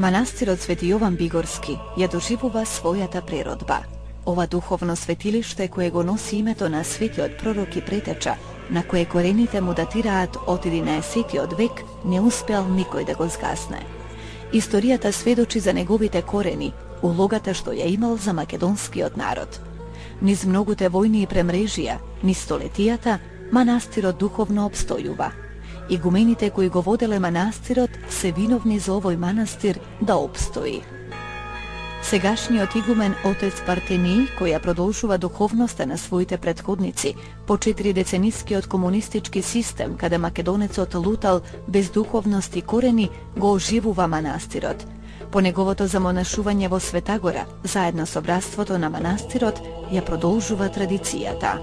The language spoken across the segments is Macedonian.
Манастирот Свети Јован Бигорски ја доживува својата природба. Ова духовно светилиште кое го носи името на светиот пророк и претеча, на кое корените му датираат од 11 век, не успеал никој да го згасне. Историјата сведочи за неговите корени, улогата што ја имал за македонскиот народ. Низ многуте војни и премрежија, низ столетијата, манастирот духовно обстојува. Игумените кои го воделе манастирот се виновни за овој манастир да обстои. Сегашниот игумен отец Партении, кој ја продолжува духовноста на своите претходници по 4-деценискиот комунистички систем, каде македонецот лутал без духовност и корени, го оживува манастирот. По неговото замонашување во Светагора, заедно со братството на манастирот, ја продолжува традицијата.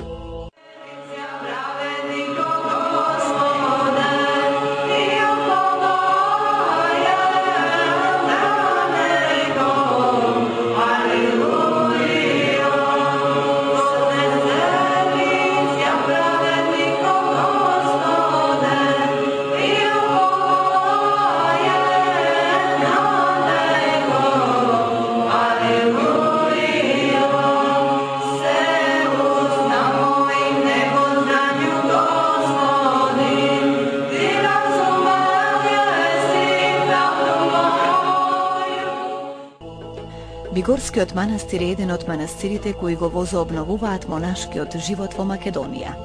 Бигорскиот манастир е еден од манастирите кои го возобновуваат монашкиот живот во Македонија.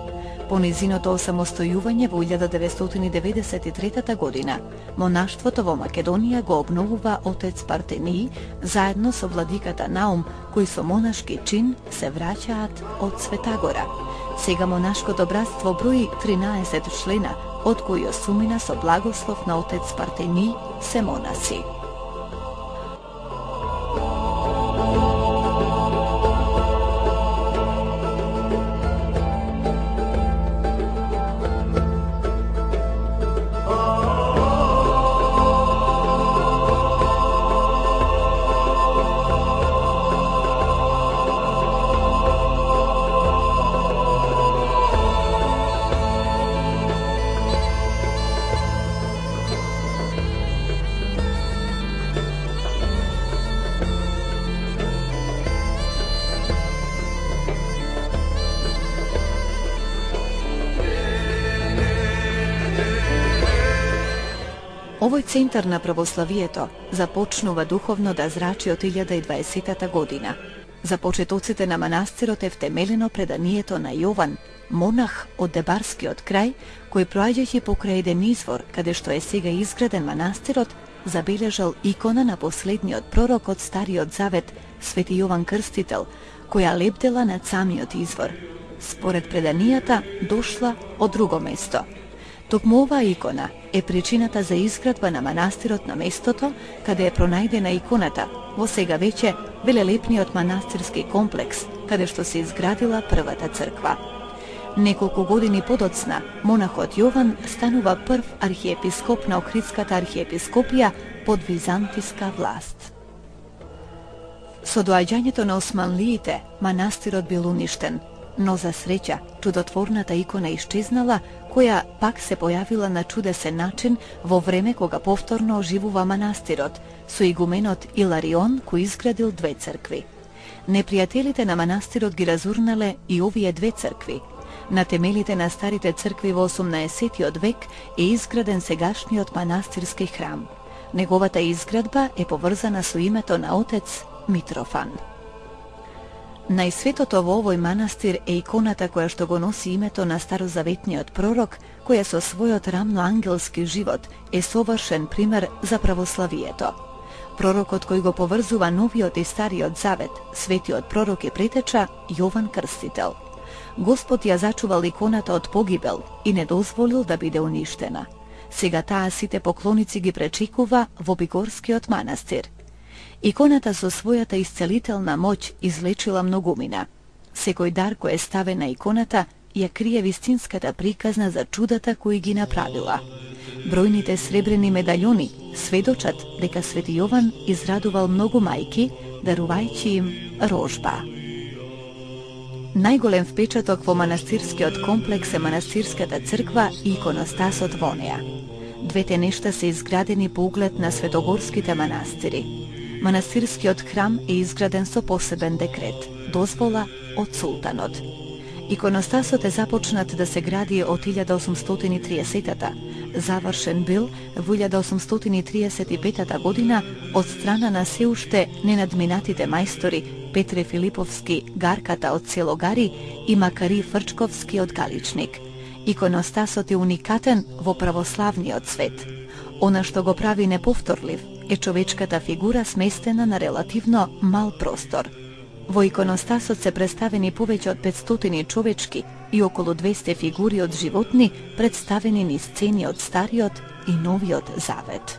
По низиното осамостојување во 1993 година, монаштвото во Македонија го обновува отец Партении заедно со владиката Наум, кои со монашки чин се враќаат од Светагора. Сега монашкото братство брои 13 члена, од кои 8 со благослов на отец Партении се монаси. Овој центар на православието започнува духовно да зрачи од 1020 година. За почетоците на манастирот е втемелено преданието на Јован, монах од Дебарскиот крај, кој проаѓајќи покрај еден извор, каде што е сега изграден манастирот, забележал икона на последниот пророк од Стариот Завет, Свети Јован Крстител, која лебдела над самиот извор. Според преданијата, дошла од друго место. Токму оваа икона е причината за изградба на манастирот на местото каде е пронајдена иконата во сега веќе велелепниот манастирски комплекс, каде што се изградила првата црква. Неколку години подоцна, монахот Јован станува прв архиепископ на Охридската архиепископија под византиска власт. Со доаѓањето на османлиите, манастирот бил уништен, но за среќа, чудотворната икона исчезнала, која пак се појавила на чудесен начин во време кога повторно оживува манастирот, со игуменот Иларион кој изградил 2 цркви. Непријателите на манастирот ги разурнале и овие 2 цркви. На темелите на старите цркви во 18 век е изграден сегашниот манастирски храм. Неговата изградба е поврзана со името на отец Митрофан. Најсветото во овој манастир е иконата која што го носи името на старозаветниот пророк, која со својот рамно-ангелски живот е совршен пример за православието. Пророкот кој го поврзува новиот и стариот завет, светиот пророк и претеча Јован Крстител. Господ ја зачувал иконата од погибел и не дозволил да биде уништена. Сега таа сите поклоници ги пречекува во Бигорскиот манастир. Иконата со својата исцелителна моќ излечила многумина. Секој дар кој е ставен на иконата ја крие вистинската приказна за чудата кои ги направила. Бројните сребрени медаљони сведочат дека Свети Јован израдувал многу мајки, дарувајќи им рожба. Најголем впечаток во манастирскиот комплекс е манастирската црква и иконостасот во неа. Двете нешта се изградени по углед на светогорските манастири. Манастирскиот храм е изграден со посебен декрет, дозвола од султанот. Иконостасот е започнат да се гради од 1830-та, завршен бил во 1835 година од страна на се уште ненадминатите мајстори Петре Филиповски, Гарката од село Гари и Макари Фрчковски од Галичник. Иконостасот е уникатен во православниот свет. Она што го прави неповторлив е човечката фигура сместена на релативно мал простор. Во иконостасот се представени повеќе од 500 човечки и околу 200 фигури од животни представени низ сцени од Стариот и Новиот Завет.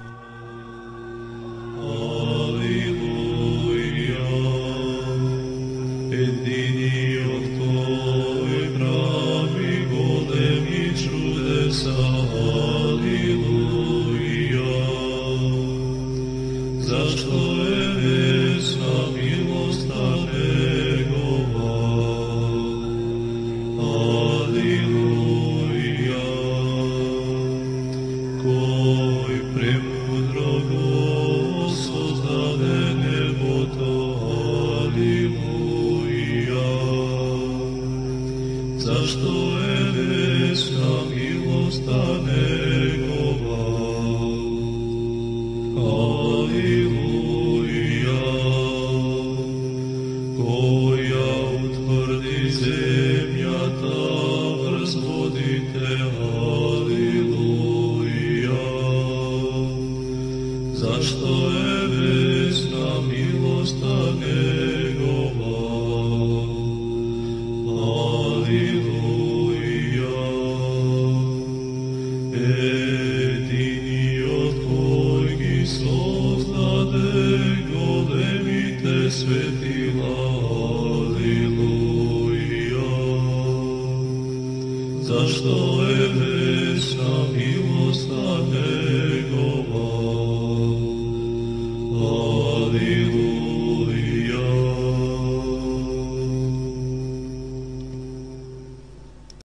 Zašto